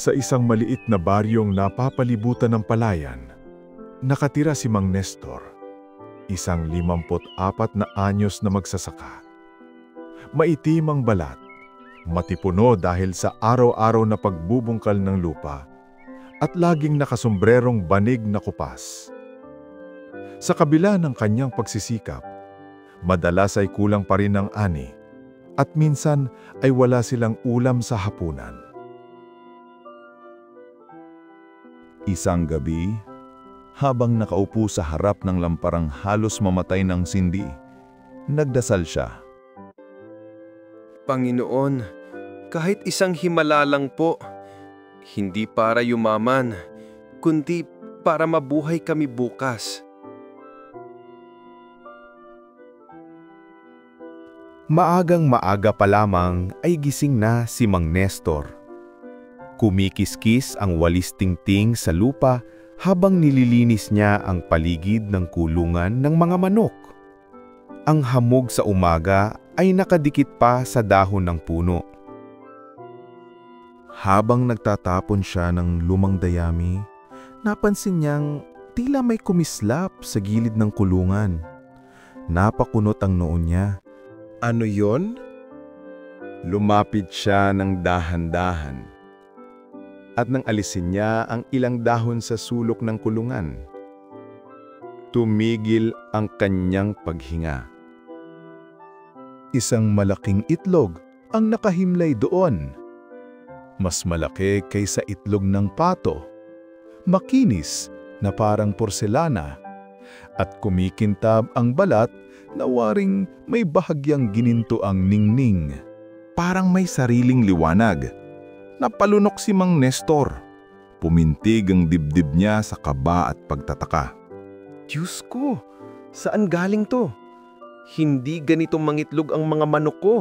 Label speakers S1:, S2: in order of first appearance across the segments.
S1: Sa isang maliit na baryong napapalibutan ng palayan, nakatira si Mang Nestor, isang 54 na anyos na magsasaka. Maitim ang balat, matipuno dahil sa araw-araw na pagbubungkal ng lupa, at laging nakasombrerong banig na kupas. Sa kabila ng kanyang pagsisikap, madalas ay kulang pa rin ang ani, at minsan ay wala silang ulam sa hapunan.
S2: Isang gabi, habang nakaupo sa harap ng lamparang halos mamatay ng sindi, nagdasal siya.
S3: Panginoon, kahit isang himala lang po, hindi para yumaman, kundi para mabuhay kami bukas.
S4: Maagang-maaga pa lamang ay gising na si Mang Nestor. Kumikiskis ang walis tingting sa lupa habang nililinis niya ang paligid ng kulungan ng mga manok. Ang hamog sa umaga ay nakadikit pa sa dahon ng puno. Habang nagtatapon siya ng lumang dayami, napansin niyang tila may kumislap sa gilid ng kulungan. Napakunot ang noo niya.
S2: Ano yon? Lumapit siya ng dahan-dahan at nang alisin niya ang ilang dahon sa sulok ng kulungan. Tumigil ang kanyang paghinga. Isang malaking itlog ang nakahimlay doon. Mas malaki kaysa itlog ng pato, makinis na parang porselana, at kumikintab ang balat na waring may bahagyang gininto ang ningning. Parang may sariling liwanag. Napalunok si Mang Nestor. Pumintig ang dibdib niya sa kaba at pagtataka.
S3: Diyos ko, saan galing to? Hindi ganito mangitlog ang mga manok ko.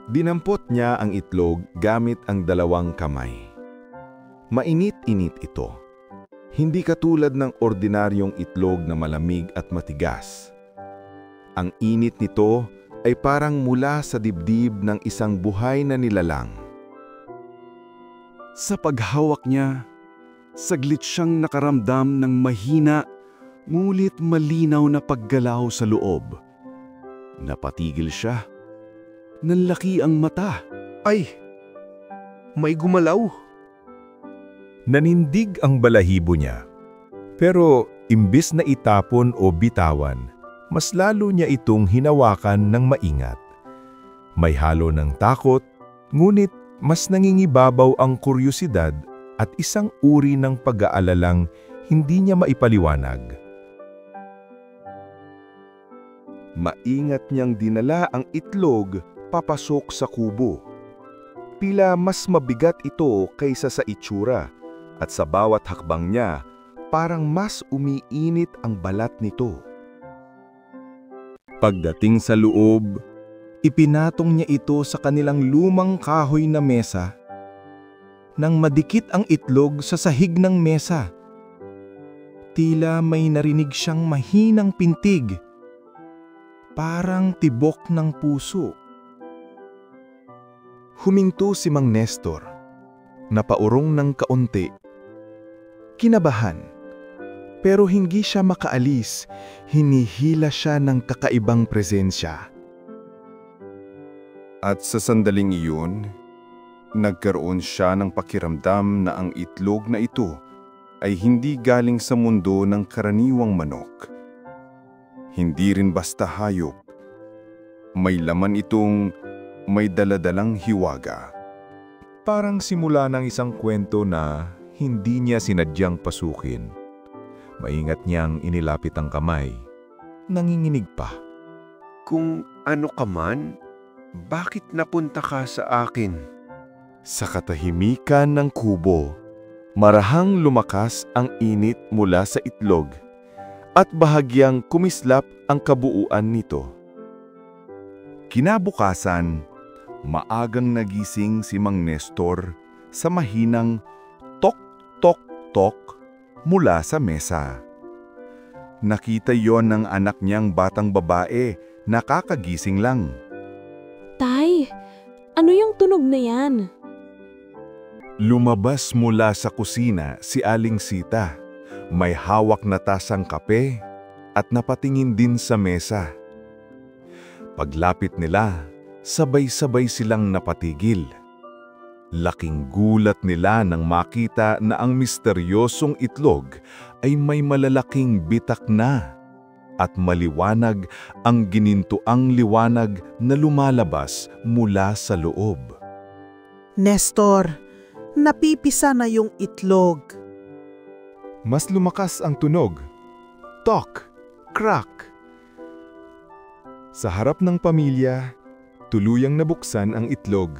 S2: Dinampot niya ang itlog gamit ang dalawang kamay. Mainit-init ito. Hindi katulad ng ordinaryong itlog na malamig at matigas. Ang init nito ay parang mula sa dibdib ng isang buhay na nilalang.
S5: Sa paghawak niya, saglit siyang nakaramdam ng mahina, ngulit malinaw na paggalaw sa loob. Napatigil siya. Nanlaki ang mata.
S3: Ay, may gumalaw.
S1: Nanindig ang balahibo niya. Pero imbis na itapon o bitawan, mas lalo niya itong hinawakan ng maingat. May halo ng takot, ngunit mas nangingibabaw ang kuryosidad at isang uri ng pag-aalalang hindi niya maipaliwanag.
S2: Maingat niyang dinala ang itlog papasok sa kubo. Tila mas mabigat ito kaysa sa itsura, at sa bawat hakbang niya, parang mas umiinit ang balat nito. Pagdating sa loob, ipinatong niya ito sa kanilang lumang kahoy na mesa. Nang madikit ang itlog sa sahig ng mesa, tila may narinig siyang mahinang pintig, parang tibok ng puso. Huminto si Mang Nestor, napaurong ng kaunti. Kinabahan, pero hindi siya makaalis, hinihila siya ng kakaibang presensya. At sa sandaling iyon, nagkaroon siya ng pakiramdam na ang itlog na ito ay hindi galing sa mundo ng karaniwang manok. Hindi rin basta hayop. May laman itong may daladalang hiwaga. Parang simula ng isang kwento na hindi niya sinadyang pasukin. Maingat niyang inilapit ang kamay. Nanginginig pa.
S3: Kung ano ka man, bakit napunta ka sa akin?
S2: Sa katahimikan ng kubo, marahang lumakas ang init mula sa itlog at bahagyang kumislap ang kabuuan nito. Kinabukasan, maagang nagising si Mang Nestor sa mahinang tok-tok-tok mula sa mesa. Nakita yon ng anak niyang batang babae na kakagising lang.
S6: Tay, ano yung tunog na yan?
S1: Lumabas mula sa kusina si Aling Sita. May hawak na tasang kape at napatingin din sa mesa. Paglapit nila, sabay-sabay silang napatigil. Laking gulat nila nang makita na ang misteryosong itlog ay may malalaking bitak na at maliwanag ang ginintuang liwanag na lumalabas mula sa loob.
S6: Nestor, napipisa na yung itlog.
S1: Mas lumakas ang tunog. Tok! Crack! Sa harap ng pamilya, tuluyang nabuksan ang itlog.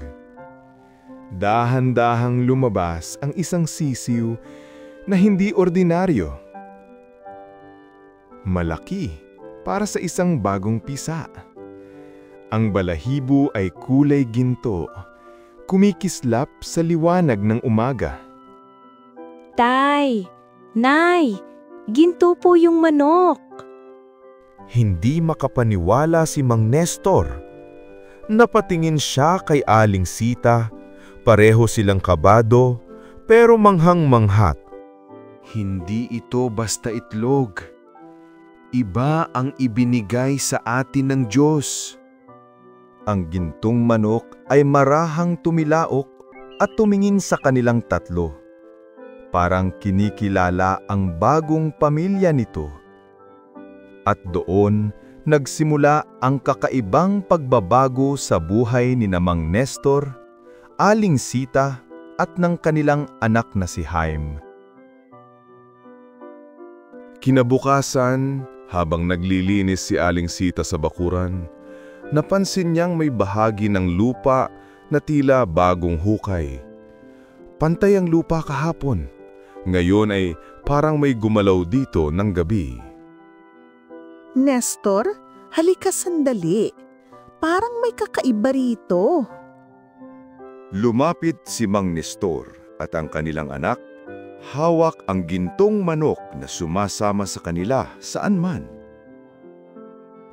S1: Dahan-dahang lumabas ang isang sisiw na hindi ordinaryo. Malaki para sa isang bagong pisa. Ang balahibo ay kulay ginto, kumikislap sa liwanag ng umaga.
S7: Tay! Nay! Ginto po yung manok!
S4: Hindi makapaniwala si Mang Nestor. Napatingin siya kay Aling Sita. Pareho silang kabado, pero manghang-manghat.
S3: Hindi ito basta itlog. Iba ang ibinigay sa atin ng Diyos.
S2: Ang gintong manok ay marahang tumilaok at tumingin sa kanilang tatlo. Parang kinikilala ang bagong pamilya nito. At doon, nagsimula ang kakaibang pagbabago sa buhay ni Mang Nestor, Aling Sita at ng kanilang anak na si Jaime.
S1: Kinabukasan, habang naglilinis si Aling Sita sa bakuran, napansin niyang may bahagi ng lupa na tila bagong hukay. Pantay ang lupa kahapon. Ngayon ay parang may gumalaw dito ng gabi.
S6: Nestor, halika sandali. Parang may kakaiba rito.
S2: Lumapit si Mang Nestor at ang kanilang anak, hawak ang gintong manok na sumasama sa kanila saan man.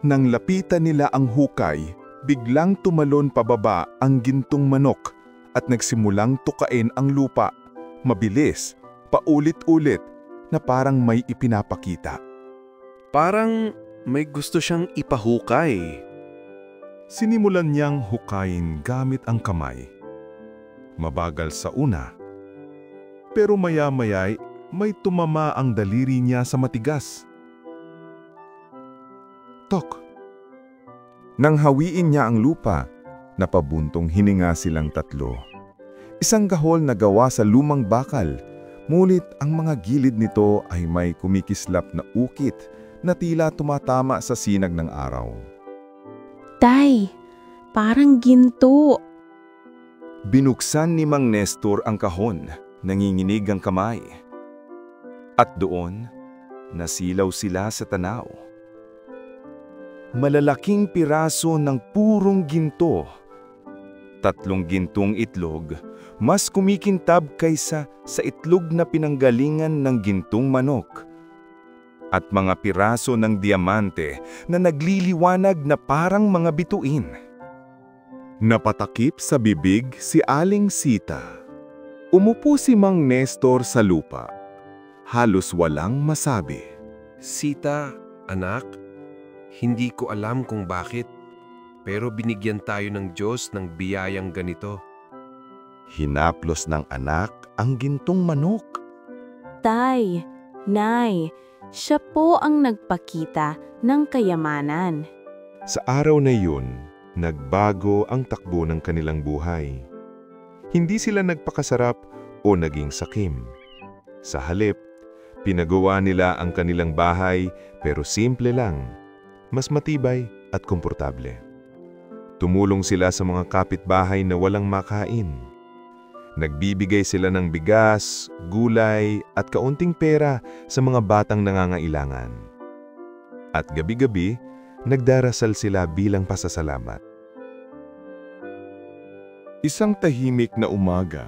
S1: Nang lapitan nila ang hukay, biglang tumalon pababa ang gintong manok at nagsimulang tukain ang lupa. Mabilis, paulit-ulit, na parang may ipinapakita.
S3: Parang may gusto siyang ipahukay.
S1: Sinimulan niyang hukayin gamit ang kamay. Mabagal sa una, pero maya-maya'y may tumama ang daliri niya sa matigas. Tok! Nang hawiin niya ang lupa, napabuntong hininga silang tatlo. Isang gahol na gawa sa lumang bakal, mulit ang mga gilid nito ay may kumikislap na ukit na tila tumatama sa sinag ng araw.
S7: Tay! Parang ginto!
S2: Binuksan ni Mang Nestor ang kahon, nanginginig ang kamay. At doon, nasilaw sila sa tanaw. Malalaking piraso ng purong ginto. 3 gintong itlog, mas kumikintab kaysa sa itlog na pinanggalingan ng gintong manok. At mga piraso ng diamante na nagliliwanag na parang mga bituin.
S1: Napatakip sa bibig si Aling Sita. Umupo si Mang Nestor sa lupa. Halos walang masabi.
S3: Sita, anak, hindi ko alam kung bakit, pero binigyan tayo ng Diyos ng biyayang ganito.
S2: Hinaplos ng anak ang gintong manok.
S7: Tay! Nay! Siya po ang nagpakita ng kayamanan.
S1: Sa araw na yun, nagbago ang takbo ng kanilang buhay. Hindi sila nagpakasarap o naging sakim. Sa halip, pinagawa nila ang kanilang bahay pero simple lang, mas matibay at komportable. Tumulong sila sa mga kapitbahay na walang makain. Nagbibigay sila ng bigas, gulay at kaunting pera sa mga batang nangangailangan. At gabi-gabi, nagdarasal sila bilang pasasalamat. Isang tahimik na umaga,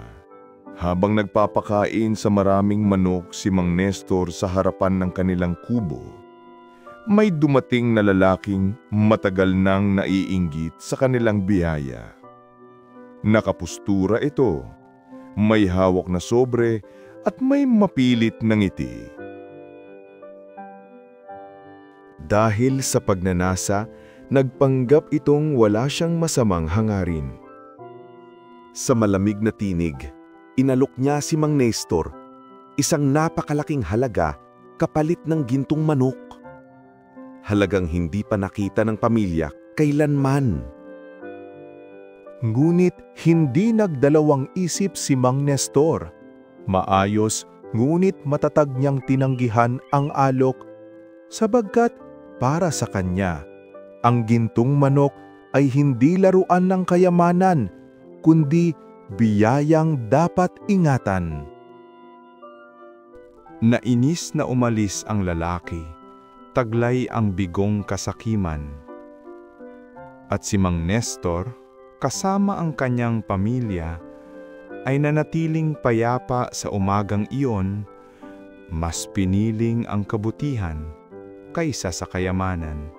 S1: habang nagpapakain sa maraming manok si Mang Nestor sa harapan ng kanilang kubo, may dumating na lalaking matagal nang naiinggit sa kanilang biyaya. Nakapustura ito,
S2: may hawak na sobre at may mapilit na ngiti.
S1: Dahil sa pagnanasa, nagpanggap itong wala siyang masamang hangarin. Sa malamig na tinig, inalok niya si Mang Nestor, isang napakalaking halaga kapalit ng gintong manok. Halagang hindi pa nakita ng pamilya kailanman. Ngunit hindi nagdalawang isip si Mang Nestor. Maayos, ngunit matatag niyang tinanggihan ang alok sabagkat para sa kanya, ang gintong manok ay hindi laruan ng kayamanan, kundi biyayang dapat ingatan.
S5: Nainis na umalis ang lalaki, taglay ang bigong kasakiman. At si Mang Nestor, kasama ang kanyang pamilya, ay nanatiling payapa sa umagang iyon, mas piniling ang kabutihan kaysa sa kayamanan.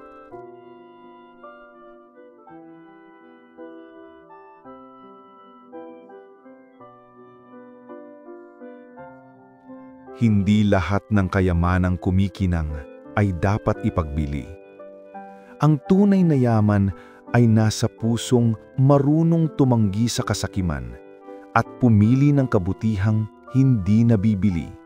S4: Hindi lahat ng kayamanang kumikinang ay dapat ipagbili. Ang tunay na yaman ay nasa pusong marunong tumanggi sa kasakiman at pumili ng kabutihang hindi nabibili.